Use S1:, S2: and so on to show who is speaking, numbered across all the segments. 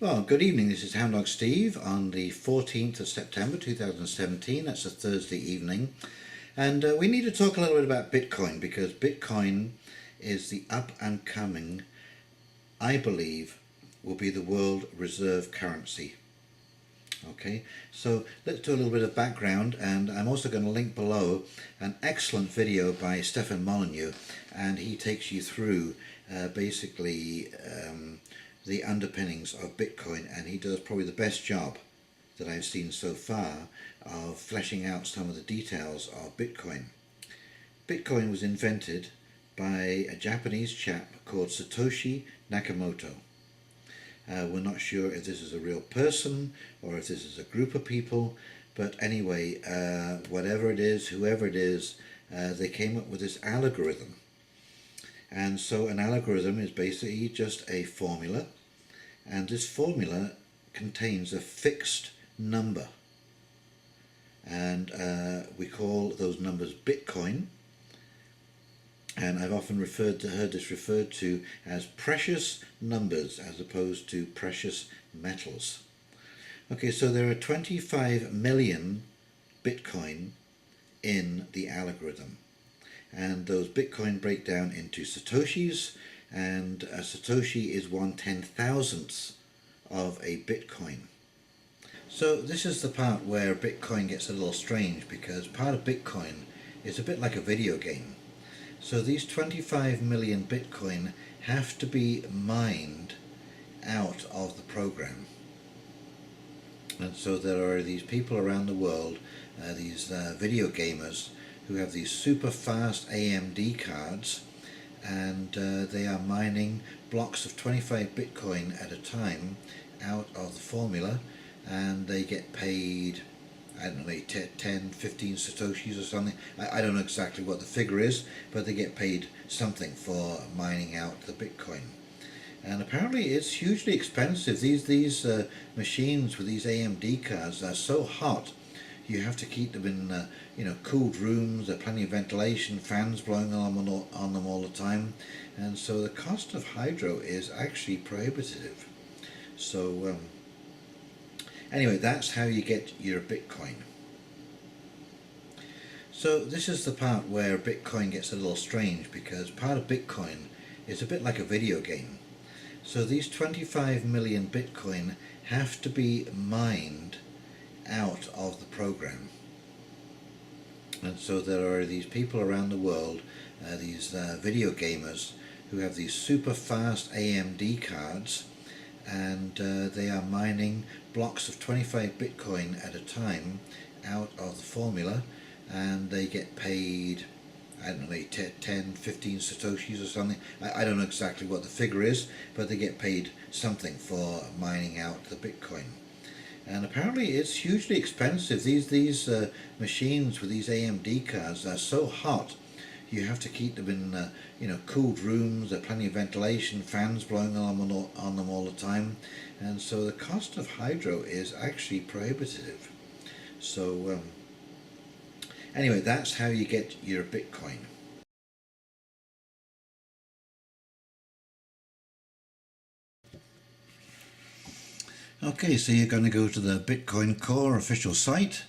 S1: Well, good evening. This is Hound Dog Steve on the 14th of September 2017. That's a Thursday evening. And we need to talk a little bit about Bitcoin, because Bitcoin is the up and coming, I believe, will be the world reserve currency. Okay, so let's do a little bit of background, and I'm also going to link below an excellent video by Stefan Molyneux, and he takes you through basically the underpinnings of Bitcoin, and he does probably the best job that I've seen so far of fleshing out some of the details of Bitcoin. Bitcoin was invented by a Japanese chap called Satoshi Nakamoto. We're not sure if this is a real person or if this is a group of people, but anyway, whatever it is, whoever it is, they came up with this algorithm. And so an algorithm is basically just a formula, and this formula contains a fixed number, and we call those numbers Bitcoin. And I've often heard this referred to as precious numbers as opposed to precious metals. Okay, so there are 25 million Bitcoin in the algorithm, and those Bitcoin break down into Satoshis, and a Satoshi is 1/10,000th of a Bitcoin. So this is the part where Bitcoin gets a little strange, because part of Bitcoin is a bit like a video game. So these 25 million Bitcoin have to be mined out of the program. And so there are these people around the world, these video gamers, who have these super fast AMD cards, and they are mining blocks of 25 Bitcoin at a time out of the formula, and they get paid, I don't know, 10, 15 Satoshis or something. I don't know exactly what the figure is, but they get paid something for mining out the Bitcoin. And apparently it's hugely expensive. These machines with these AMD cards are so hot, you have to keep them in cooled rooms. There are plenty of ventilation, fans blowing on them all the time, and so the cost of hydro is actually prohibitive. So anyway, that's how you get your Bitcoin. So this is the part where Bitcoin gets a little strange, because part of Bitcoin is a bit like a video game. So these 25 million Bitcoin have to be mined out of the program. And so there are these people around the world, these video gamers, who have these super fast AMD cards, and they are mining blocks of 25 Bitcoin at a time out of the formula, and they get paid, I don't know, 10, 15 Satoshis or something. I don't know exactly what the figure is, but they get paid something for mining out the Bitcoin. And apparently it's hugely expensive. These machines with these AMD cards are so hot, you have to keep them in cooled rooms. There are plenty of ventilation, fans blowing on them all the time, and so the cost of hydro is actually prohibitive. So anyway, that's how you get your Bitcoin. Okay, so you're going to go to the Bitcoin Core official site.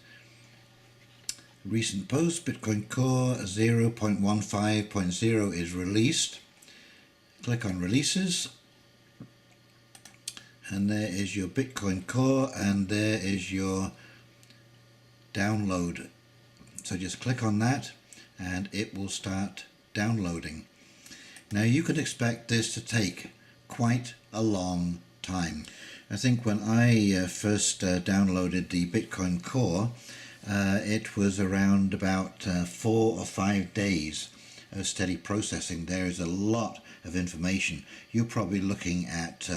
S1: Recent post, Bitcoin Core 0.15.0 is released. Click on releases, and there is your Bitcoin Core, and there is your download. So just click on that and it will start downloading. Now you can expect this to take quite a long time. I think when I first downloaded the Bitcoin Core, it was around about 4 or 5 days of steady processing. There is a lot of information. You're probably looking at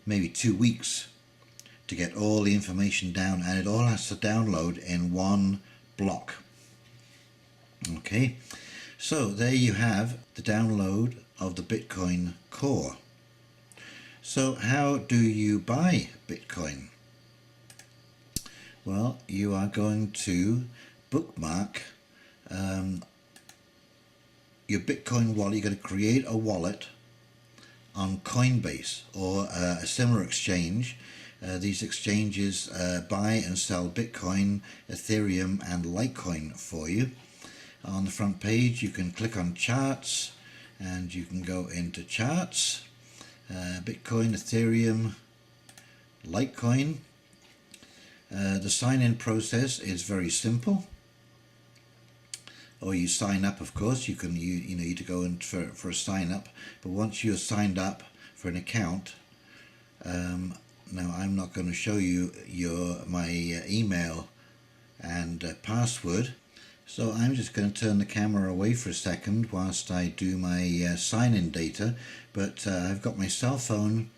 S1: maybe 2 weeks to get all the information down, and it all has to download in one block. Okay, so there you have the download of the Bitcoin Core. So how do you buy Bitcoin? Well, you are going to bookmark your Bitcoin wallet. You're going to create a wallet on Coinbase or a similar exchange. These exchanges buy and sell Bitcoin, Ethereum and Litecoin for you. On the front page you can click on charts and you can go into charts, Bitcoin, Ethereum, Litecoin. The sign-in process is very simple. Or you sign up, of course. You need to go in for a sign up. But once you're signed up for an account, now I'm not going to show you my email and password. So I'm just going to turn the camera away for a second whilst I do my sign-in data. But I've got my cell phone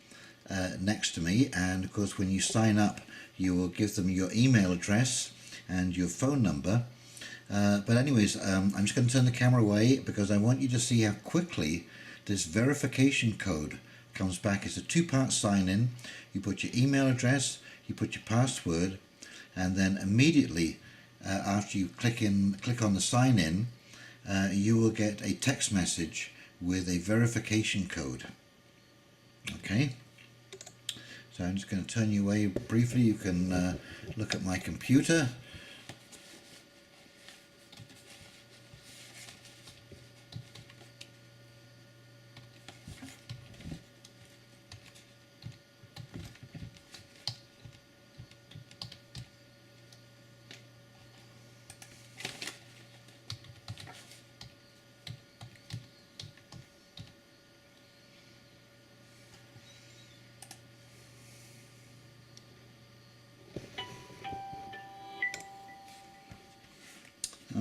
S1: next to me, and of course when you sign up you will give them your email address and your phone number. But anyways, I'm just going to turn the camera away because I want you to see how quickly this verification code comes back. It's a two-part sign-in. You put your email address, you put your password, and then immediately after you click on the sign-in, you will get a text message with a verification code. Okay. So I'm just going to turn you away briefly. You can look at my computer.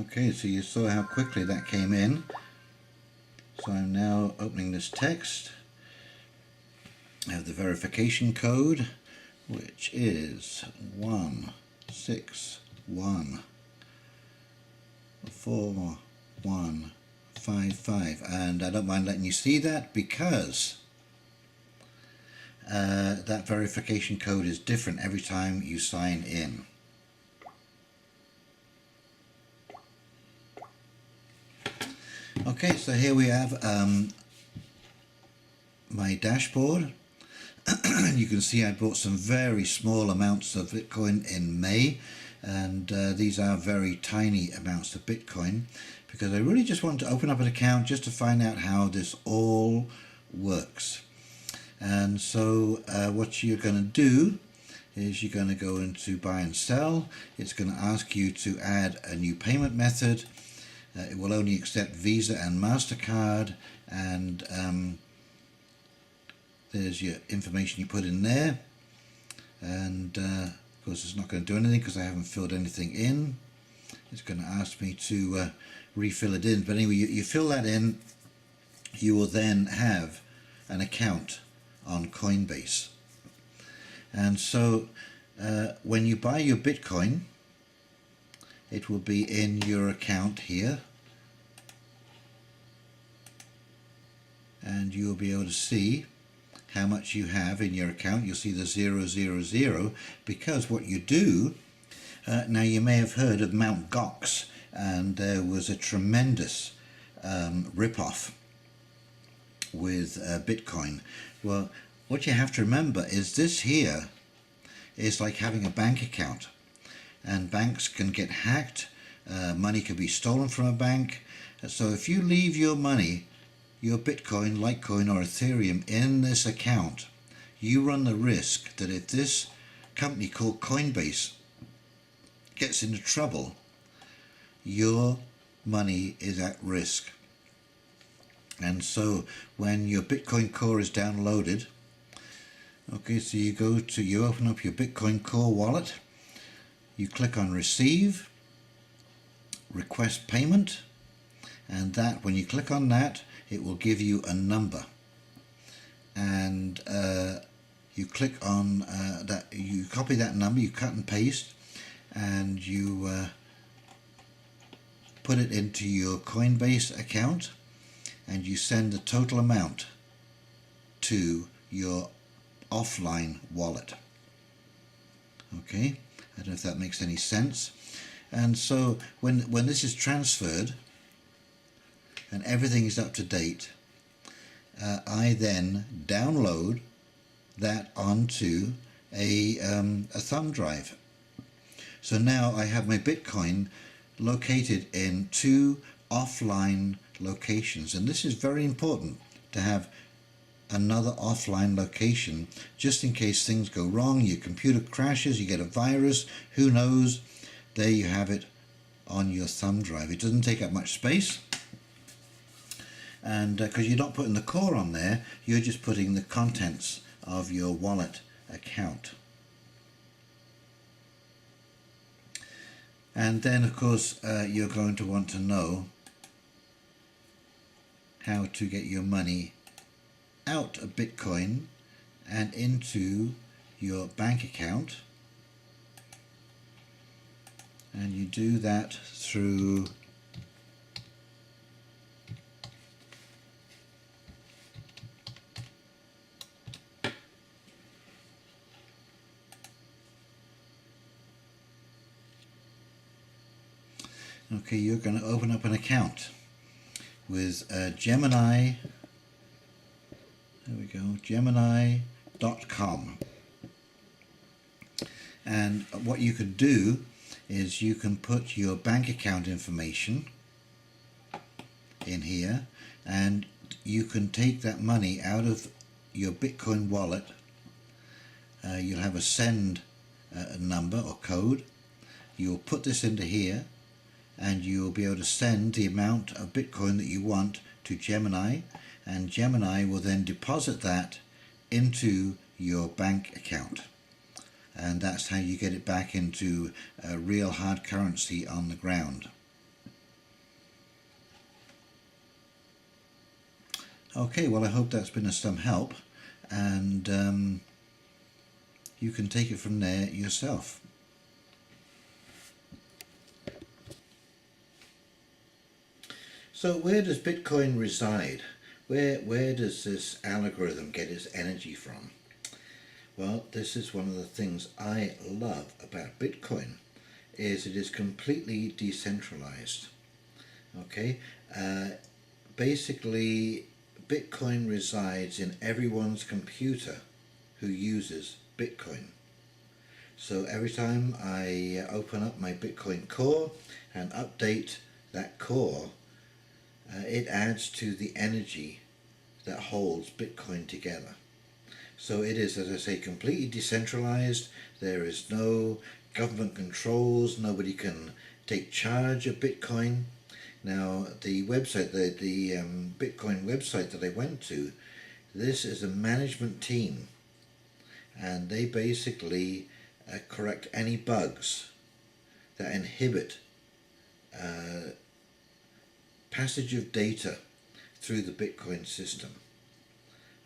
S1: Okay, so you saw how quickly that came in. So I'm now opening this text. I have the verification code, which is 1614155, and I don't mind letting you see that because that verification code is different every time you sign in. Okay, so here we have my dashboard. You can see I bought some very small amounts of Bitcoin in May, and these are very tiny amounts of Bitcoin because I really just wanted to open up an account just to find out how this all works. And so what you're going to do is you're going to go into buy and sell. It's going to ask you to add a new payment method. It will only accept Visa and MasterCard, and there's your information you put in there, and of course it's not going to do anything because I haven't filled anything in. It's going to ask me to refill it in, but anyway, you fill that in, you will then have an account on Coinbase. And so when you buy your Bitcoin, it will be in your account here, and you'll be able to see how much you have in your account. You'll see the 000 because what you do, now you may have heard of Mt. Gox, and there was a tremendous rip-off with Bitcoin. Well, what you have to remember is this here is like having a bank account, and banks can get hacked, money can be stolen from a bank. So if you leave your money, your Bitcoin, Litecoin or Ethereum in this account, you run the risk that if this company called Coinbase gets into trouble, your money is at risk. And so when your Bitcoin Core is downloaded, okay, so you open up your Bitcoin Core wallet, you click on receive, request payment, and that, when you click on that, it will give you a number, and you click on that, you copy that number, you cut and paste, and you put it into your Coinbase account, and you send the total amount to your offline wallet. Okay, I don't know if that makes any sense. And so when this is transferred and everything is up to date, I then download that onto a thumb drive. So now I have my Bitcoin located in 2 offline locations, and this is very important to have another offline location just in case things go wrong, your computer crashes, you get a virus, who knows. There you have it on your thumb drive. It doesn't take up much space, and because you're not putting the core on there, you're just putting the contents of your wallet account. And then of course you're going to want to know how to get your money out of Bitcoin and into your bank account, and you do that through you're going to open up an account with Gemini. There we go, Gemini.com. And what you could do is you can put your bank account information in here, and you can take that money out of your Bitcoin wallet. You'll have a send number or code. You'll put this into here, and you'll be able to send the amount of Bitcoin that you want to Gemini, and Gemini will then deposit that into your bank account, and that's how you get it back into real hard currency on the ground. Okay, well, I hope that's been of some help, and you can take it from there yourself. So where does Bitcoin reside? Where does this algorithm get its energy from? Well, this is one of the things I love about Bitcoin, is it is completely decentralized. Okay, basically Bitcoin resides in everyone's computer who uses Bitcoin. So every time I open up my Bitcoin core and update that core, it adds to the energy that holds Bitcoin together. So it is, as I say, completely decentralized. There is no government controls. Nobody can take charge of Bitcoin. Now, the website, the Bitcoin website that I went to, this is a management team, and they basically correct any bugs that inhibit passage of data through the Bitcoin system.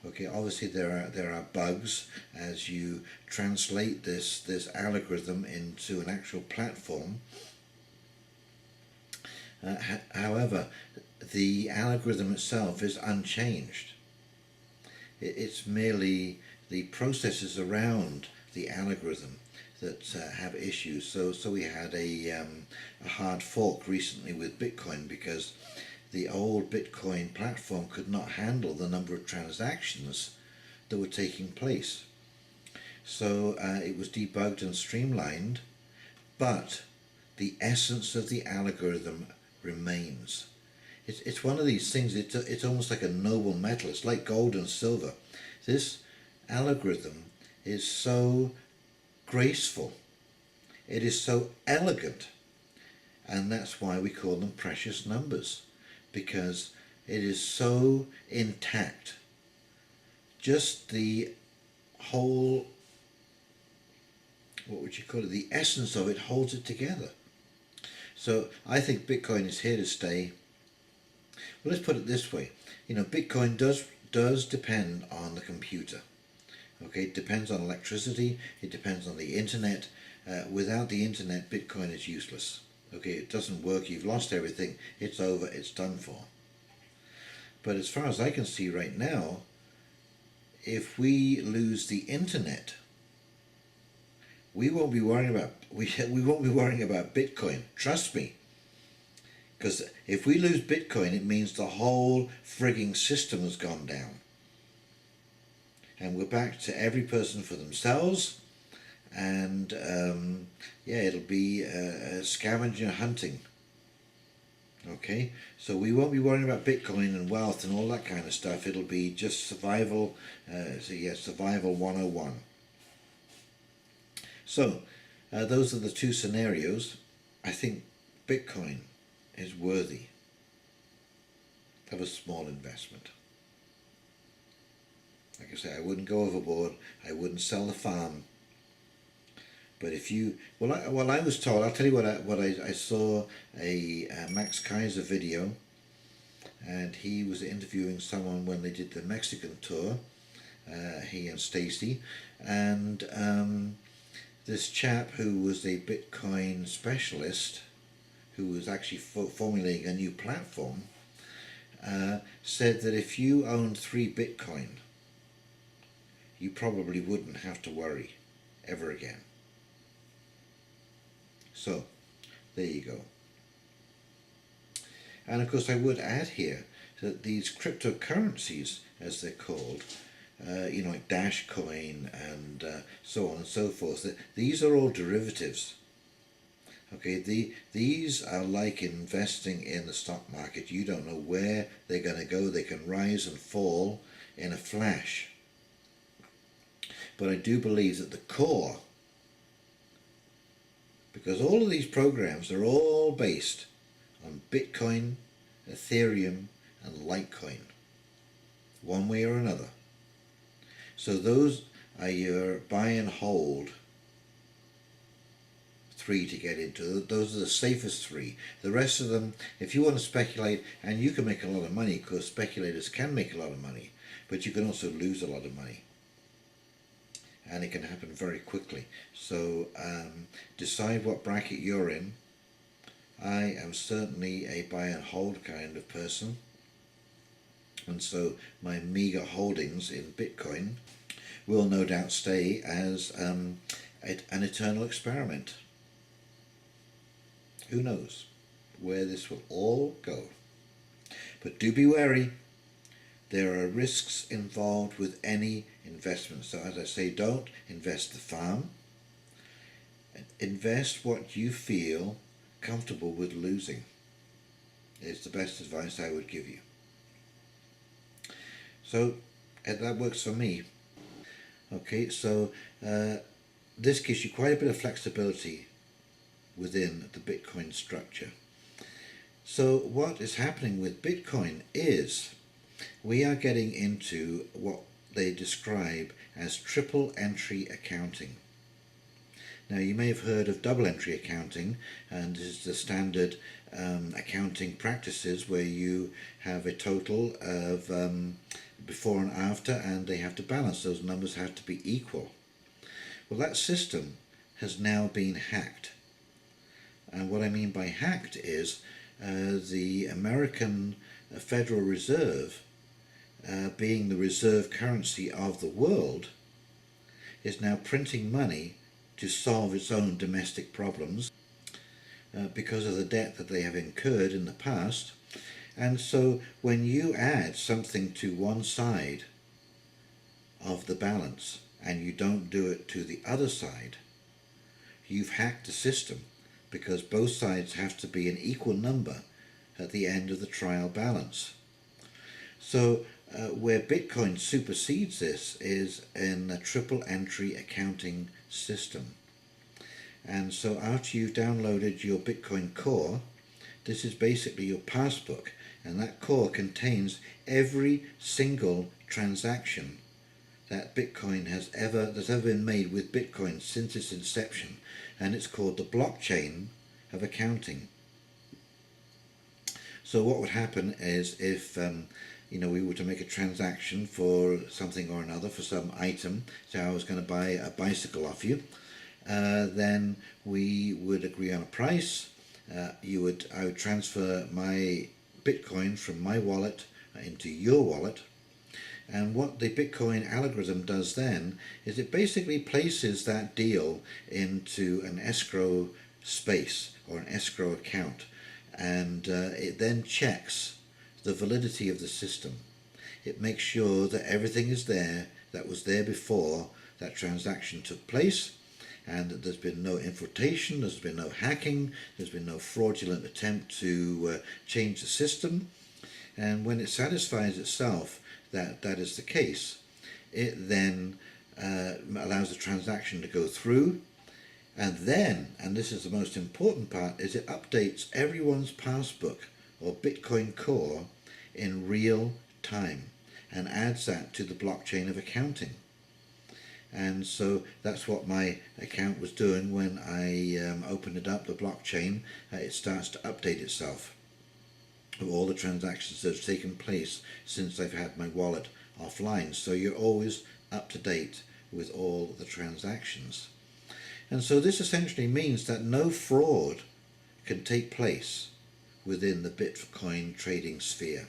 S1: Okay, obviously there are bugs as you translate this algorithm into an actual platform. However, the algorithm itself is unchanged. It's merely the processes around the algorithm that have issues. So we had a hard fork recently with Bitcoin because the old Bitcoin platform could not handle the number of transactions that were taking place. So it was debugged and streamlined, but the essence of the algorithm remains. It's one of these things, it's almost like a noble metal. It's like gold and silver. This algorithm is so graceful, it is so elegant, and that's why we call them precious numbers, because it is so intact. Just the whole, what would you call it, the essence of it holds it together. So I think Bitcoin is here to stay. Well, let's put it this way, Bitcoin does depend on the computer. Okay, it depends on electricity, it depends on the internet. Without the internet, Bitcoin is useless. Okay, it doesn't work, you've lost everything, it's over, it's done for. But as far as I can see right now, if we lose the internet, we won't be worrying about Bitcoin. Trust me, because if we lose Bitcoin, it means the whole frigging system has gone down. and we're back to every person for themselves, and yeah, it'll be scavenger hunting. Okay, so we won't be worrying about Bitcoin and wealth and all that kind of stuff. It'll be just survival. So yeah, survival 101. So those are the two scenarios. I think Bitcoin is worthy of a small investment. Like I say, I wouldn't go overboard. I wouldn't sell the farm. But if you, I was told, I'll tell you what I saw a Max Kaiser video, and he was interviewing someone when they did the Mexican tour, he and Stacy, and this chap who was a Bitcoin specialist, who was actually formulating a new platform, said that if you owned 3 Bitcoin, you probably wouldn't have to worry ever again. So, there you go. And of course I would add here that these cryptocurrencies, as they're called, you know, like Dash Coin and so on and so forth, that these are all derivatives. Okay, these are like investing in the stock market. You don't know where they're going to go. They can rise and fall in a flash. But I do believe that the core, because all of these programs are all based on Bitcoin, Ethereum, and Litecoin, one way or another. So those are your buy and hold 3 to get into. Those are the safest 3. The rest of them, if you want to speculate, and you can make a lot of money, because speculators can make a lot of money, but you can also lose a lot of money. And it can happen very quickly. So decide what bracket you're in. I am certainly a buy and hold kind of person, and so my meager holdings in Bitcoin will no doubt stay as an eternal experiment. Who knows where this will all go? But do be wary. There are risks involved with any investment. So as I say, don't invest the farm. Invest what you feel comfortable with losing. It's the best advice I would give you. So that works for me. Okay, so this gives you quite a bit of flexibility within the Bitcoin structure. So what is happening with Bitcoin is we are getting into what they describe as triple entry accounting. Now you may have heard of double entry accounting, and this is the standard accounting practices where you have a total of before and after, and they have to balance. Those numbers have to be equal. Well, that system has now been hacked. And what I mean by hacked is the American Federal Reserve, being the reserve currency of the world, is now printing money to solve its own domestic problems because of the debt that they have incurred in the past. And so when you add something to one side of the balance and you don't do it to the other side, you've hacked the system, because both sides have to be an equal number at the end of the trial balance. So where Bitcoin supersedes this is in a triple entry accounting system. And so after you've downloaded your Bitcoin core, this is basically your passbook, and that core contains every single transaction that Bitcoin that's ever been made with Bitcoin since its inception, and it's called the blockchain of accounting. So what would happen is if you know, we were to make a transaction for something or another, for some item, so I was going to buy a bicycle off you, then we would agree on a price. I would transfer my Bitcoin from my wallet into your wallet, and what the Bitcoin algorithm does then is it basically places that deal into an escrow space or an escrow account, and it then checks the validity of the system. It makes sure that everything is there that was there before that transaction took place, and that there's been no infiltration, there's been no hacking, there's been no fraudulent attempt to change the system. And when it satisfies itself that that is the case, it then allows the transaction to go through, and then, and this is the most important part, is it updates everyone's passbook or Bitcoin core in real time and adds that to the blockchain of accounting. And so that's what my account was doing when I opened it up, the blockchain. It starts to update itself of all the transactions that have taken place since I've had my wallet offline. So you're always up to date with all the transactions. And so this essentially means that no fraud can take place within the Bitcoin trading sphere.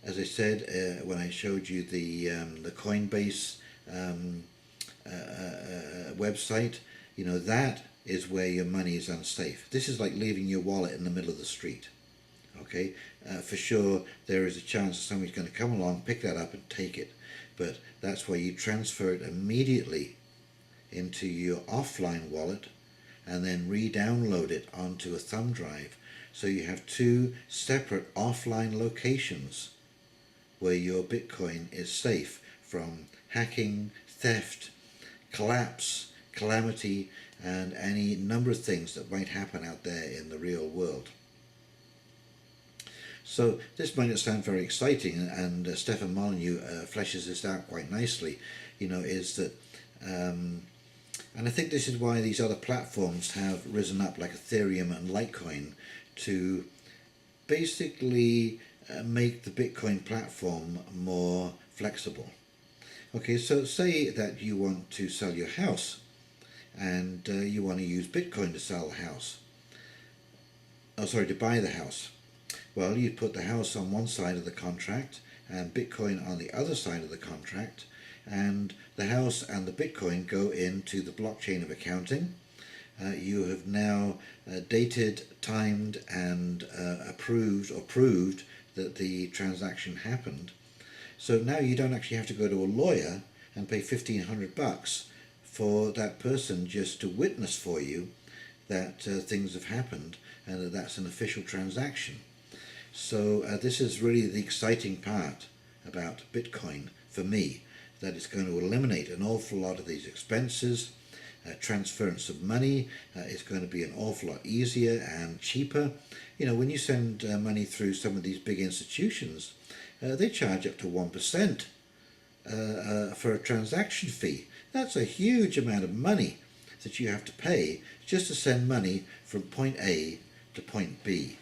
S1: As I said when I showed you the Coinbase website, you know, that is where your money is unsafe. This is like leaving your wallet in the middle of the street. Okay, for sure there is a chance that somebody's going to come along, pick that up and take it, but that's why you transfer it immediately into your offline wallet and then re-download it onto a thumb drive. So you have two separate offline locations where your Bitcoin is safe from hacking, theft, collapse, calamity, and any number of things that might happen out there in the real world. So this might not sound very exciting, and Stefan Molyneux fleshes this out quite nicely, you know, is that and I think this is why these other platforms have risen up, like Ethereum and Litecoin, to basically make the Bitcoin platform more flexible. Okay, so say that you want to sell your house and you want to use Bitcoin to sell the house. Oh, sorry, to buy the house. Well, you put the house on one side of the contract and Bitcoin on the other side of the contract, and the house and the Bitcoin go into the blockchain of accounting. You have now dated, timed, and approved or proved that the transaction happened. So now you don't actually have to go to a lawyer and pay $1,500 for that person just to witness for you that things have happened and that that's an official transaction. So this is really the exciting part about Bitcoin for me, that it's going to eliminate an awful lot of these expenses. Transference of money is going to be an awful lot easier and cheaper. You know, when you send money through some of these big institutions, they charge up to 1% for a transaction fee. That's a huge amount of money that you have to pay just to send money from point A to point B.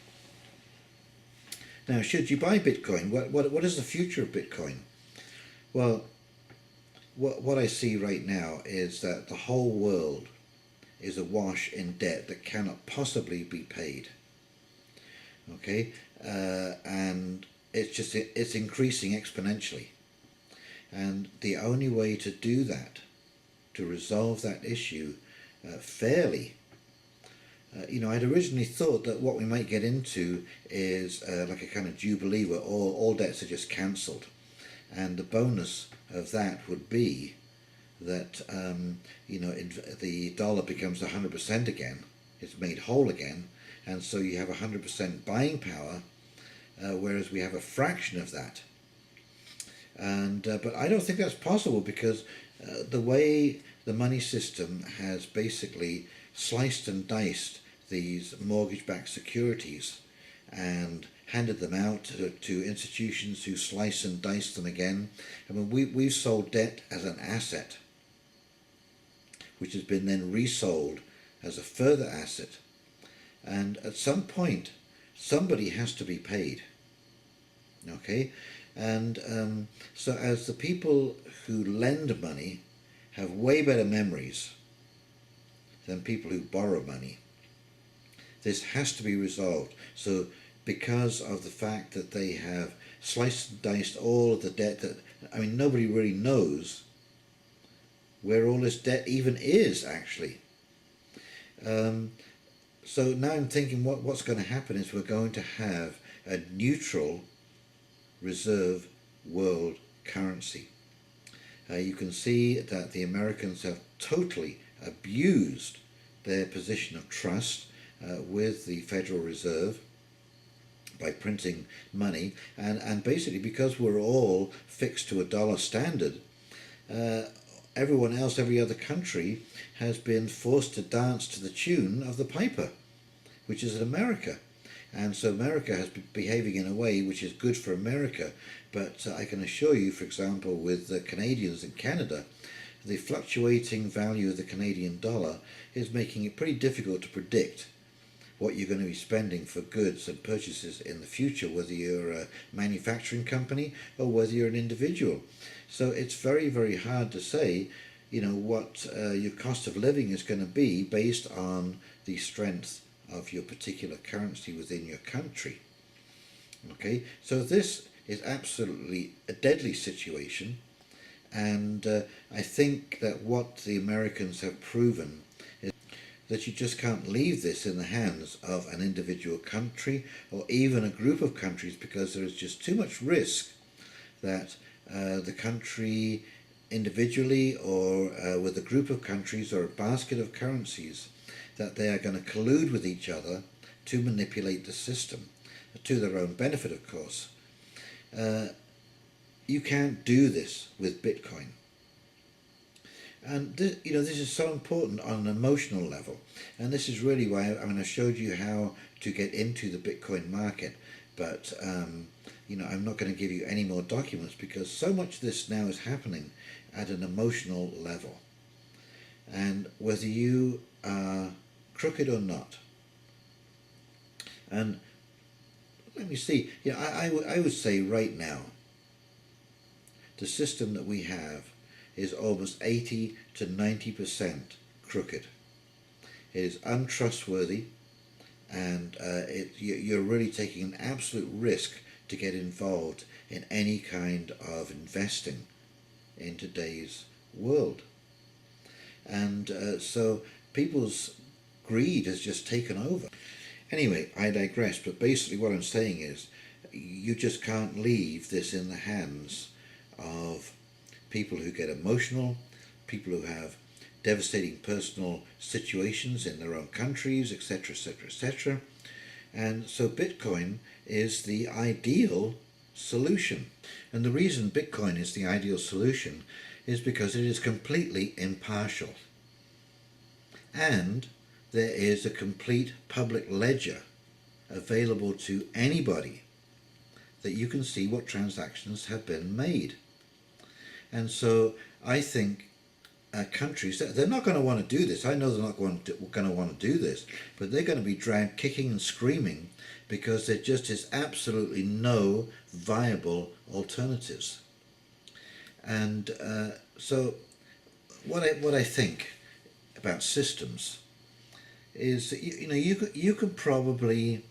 S1: Now, should you buy Bitcoin? What is the future of Bitcoin? Well, what I see right now is that the whole world is awash in debt that cannot possibly be paid. Okay, and it's increasing exponentially, and the only way to do that, to resolve that issue fairly, you know, I'd originally thought that what we might get into is like a kind of jubilee where all debts are just cancelled, and the bonus of that would be that you know, the dollar becomes 100% again, it's made whole again, and so you have 100% buying power, whereas we have a fraction of that. And but I don't think that's possible, because the way the money system has basically sliced and diced these mortgage-backed securities and handed them out to institutions who slice and dice them again. I mean, we've sold debt as an asset, which has been then resold as a further asset. And at some point, somebody has to be paid. Okay? And so as the people who lend money have way better memories than people who borrow money, this has to be resolved. So because of the fact that they have sliced and diced all of the debt that, I mean, nobody really knows where all this debt even is, actually. So now I'm thinking what's going to happen is we're going to have a neutral reserve world currency. You can see that the Americans have totally abused their position of trust with the Federal Reserve by printing money, and basically because we're all fixed to a dollar standard, everyone else, every other country, has been forced to dance to the tune of the piper, which is America. And so America has been behaving in a way which is good for America, but I can assure you, for example, with the Canadians in Canada, the fluctuating value of the Canadian dollar is making it pretty difficult to predict what you're going to be spending for goods and purchases in the future, whether you're a manufacturing company or whether you're an individual. So it's very, very hard to say, what your cost of living is going to be based on the strength of your particular currency within your country. Okay, so this is absolutely a deadly situation, and I think that what the Americans have proven is that you just can't leave this in the hands of an individual country or even a group of countries, because there is just too much risk that the country individually or with a group of countries or a basket of currencies, that they are going to collude with each other to manipulate the system to their own benefit, of course. You can't do this with Bitcoin. And this is so important on an emotional level, and this is really why I showed you how to get into the Bitcoin market, but I'm not going to give you any more documents, because so much of this now is happening at an emotional level, and whether you are crooked or not. And let me see, I would say right now the system that we have is almost 80 to 90% crooked. It is untrustworthy, and you're really taking an absolute risk to get involved in any kind of investing in today's world. And so people's greed has just taken over. Anyway, I digress, but basically what I'm saying is you just can't leave this in the hands of people who get emotional, people who have devastating personal situations in their own countries, etc., etc., etc. And so Bitcoin is the ideal solution. And the reason Bitcoin is the ideal solution is because it is completely impartial. And there is a complete public ledger available to anybody that you can see what transactions have been made. And so I think countries, they're not going to want to do this. I know they're not going to want to do this, but they're going to be dragged kicking and screaming because there just is absolutely no viable alternatives. And so what I think about systems is that you can probably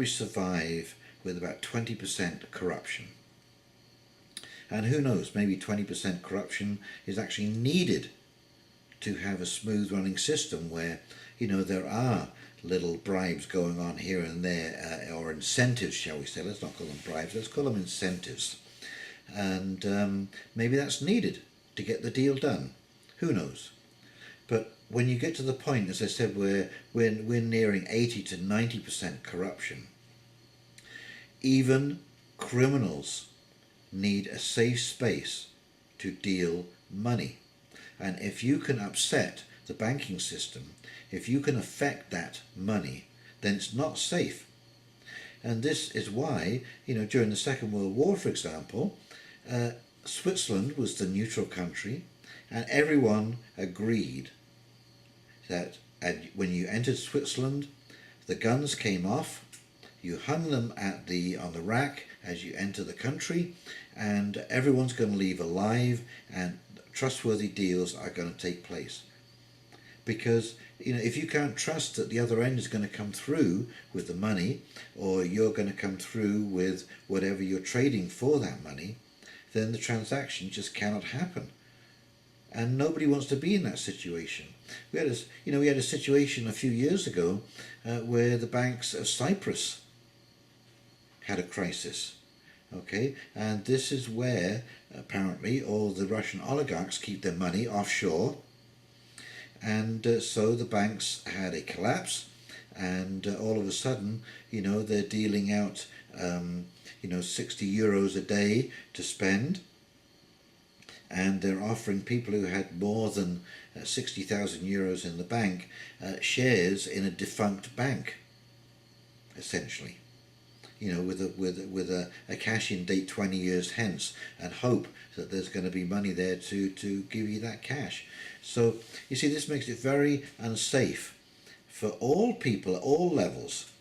S1: survive with about 20% corruption. And who knows, maybe 20% corruption is actually needed to have a smooth running system where, there are little bribes going on here and there, or incentives, shall we say. Let's not call them bribes, let's call them incentives. And maybe that's needed to get the deal done. Who knows? But when you get to the point, as I said, where we're nearing 80 to 90% corruption, even criminals need a safe space to deal money. And if you can upset the banking system, if you can affect that money, then it's not safe. And this is why, during the Second World War, for example, Switzerland was the neutral country, and everyone agreed that when you entered Switzerland, the guns came off, you hung them on the rack as you enter the country, and everyone's going to leave alive, and trustworthy deals are going to take place. Because if you can't trust that the other end is going to come through with the money, or you're going to come through with whatever you're trading for that money, then the transaction just cannot happen. And nobody wants to be in that situation. We had a situation a few years ago where the banks of Cyprus had a crisis, Okay, and this is where apparently all the Russian oligarchs keep their money offshore, and so the banks had a collapse, and all of a sudden, they're dealing out, 60 euros a day to spend, and they're offering people who had more than 60,000 euros in the bank shares in a defunct bank, essentially. With a cash-in date 20 years hence, and hope that there's going to be money there to give you that cash. So you see, this makes it very unsafe for all people at all levels,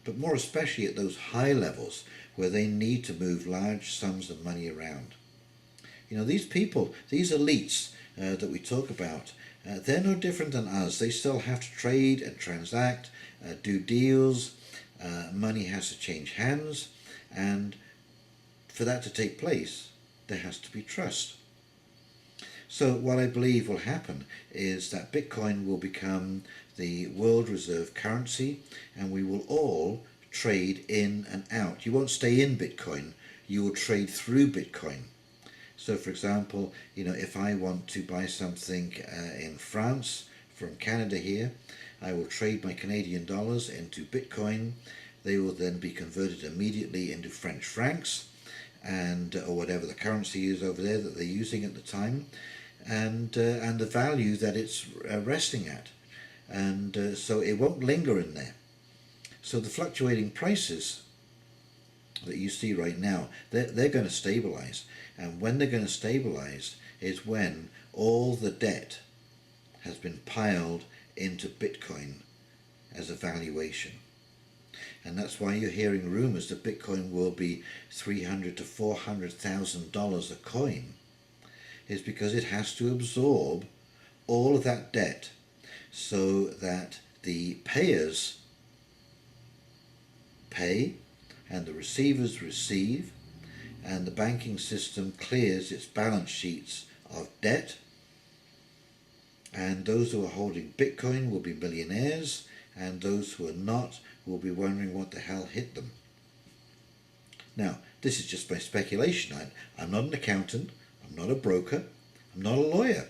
S1: but more especially at those high levels where they need to move large sums of money around. These people, these elites that we talk about, they're no different than us. They still have to trade and transact, do deals. Money has to change hands, and for that to take place, there has to be trust. So what I believe will happen is that Bitcoin will become the world reserve currency, and we will all trade in and out. You won't stay in Bitcoin, you will trade through Bitcoin. So for example, if I want to buy something in France from Canada here, I will trade my Canadian dollars into Bitcoin. They will then be converted immediately into French francs, and or whatever the currency is over there that they're using at the time, and the value that it's resting at, and so it won't linger in there. So the fluctuating prices that you see right now, they're going to stabilize, and when they're going to stabilize is when all the debt has been piled into Bitcoin as a valuation. And that's why you're hearing rumors that Bitcoin will be $300,000 to $400,000 a coin, is because it has to absorb all of that debt so that the payers pay and the receivers receive, and the banking system clears its balance sheets of debt, and those who are holding Bitcoin will be millionaires, and those who are not will be wondering what the hell hit them. Now, this is just my speculation. I'm not an accountant, I'm not a broker, I'm not a lawyer,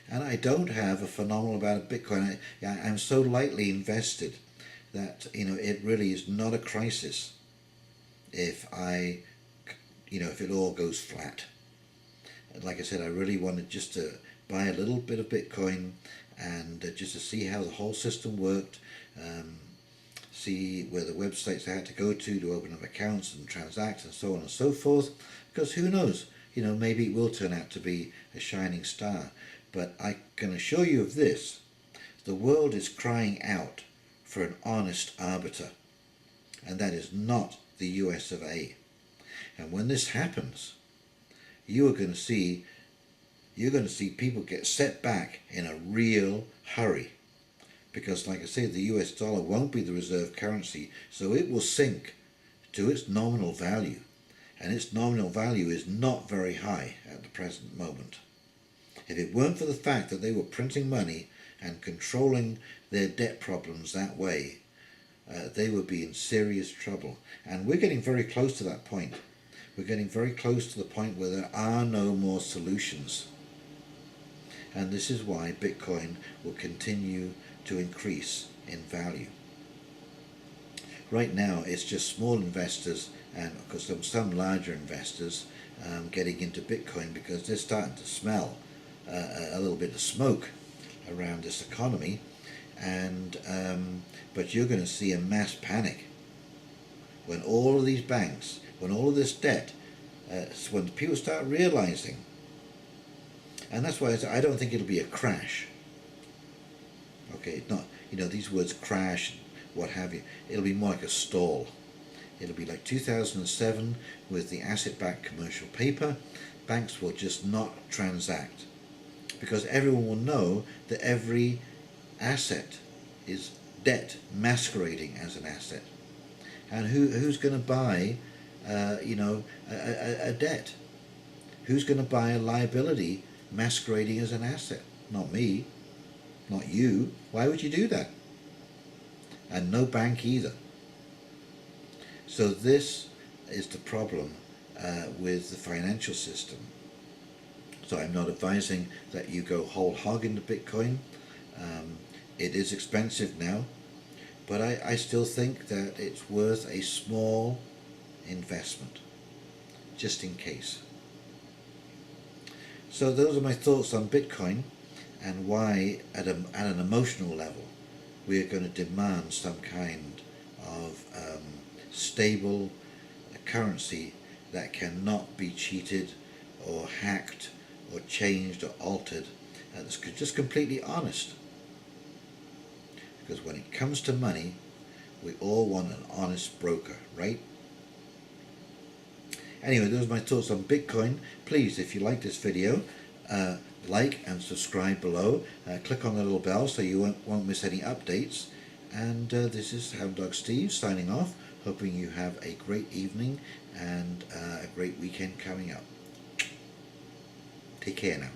S1: and I don't have a phenomenal amount of Bitcoin. I'm so lightly invested that it really is not a crisis if if it all goes flat. Like I said, I really wanted just to buy a little bit of Bitcoin, and just to see how the whole system worked, see where the websites I had to go to open up accounts and transact and so on and so forth, because who knows, maybe it will turn out to be a shining star. But I can assure you of this: the world is crying out for an honest arbiter, and that is not the US of A. And when this happens, you're going to see people get set back in a real hurry, because like I say, the US dollar won't be the reserve currency, so it will sink to its nominal value, and its nominal value is not very high at the present moment. If it weren't for the fact that they were printing money and controlling their debt problems that way, they would be in serious trouble. And we're getting very close to that point. We're getting very close to the point where there are no more solutions. And this is why Bitcoin will continue to increase in value. Right now it's just small investors, and of course some larger investors getting into Bitcoin because they're starting to smell a little bit of smoke around this economy, and but you're going to see a mass panic when all of these banks, when all of this debt, when people start realizing. And that's why I don't think it'll be a crash. Okay, not, these words crash, what have you. It'll be more like a stall. It'll be like 2007 with the asset-backed commercial paper. Banks will just not transact, because everyone will know that every asset is debt masquerading as an asset. And who's going to buy, a debt? Who's going to buy a liability masquerading as an asset? Not me, not you. Why would you do that? And no bank either. So this is the problem with the financial system. So I'm not advising that you go whole hog into Bitcoin. It is expensive now, but I still think that it's worth a small investment, just in case. So those are my thoughts on Bitcoin and why at an emotional level we're going to demand some kind of stable currency that cannot be cheated or hacked or changed or altered, that's just completely honest. Because when it comes to money, we all want an honest broker, right? Anyway, those are my thoughts on Bitcoin. Please, if you like this video, like and subscribe below. Click on the little bell so you won't miss any updates. And this is Hound Dog Steve signing off, hoping you have a great evening and a great weekend coming up. Take care now.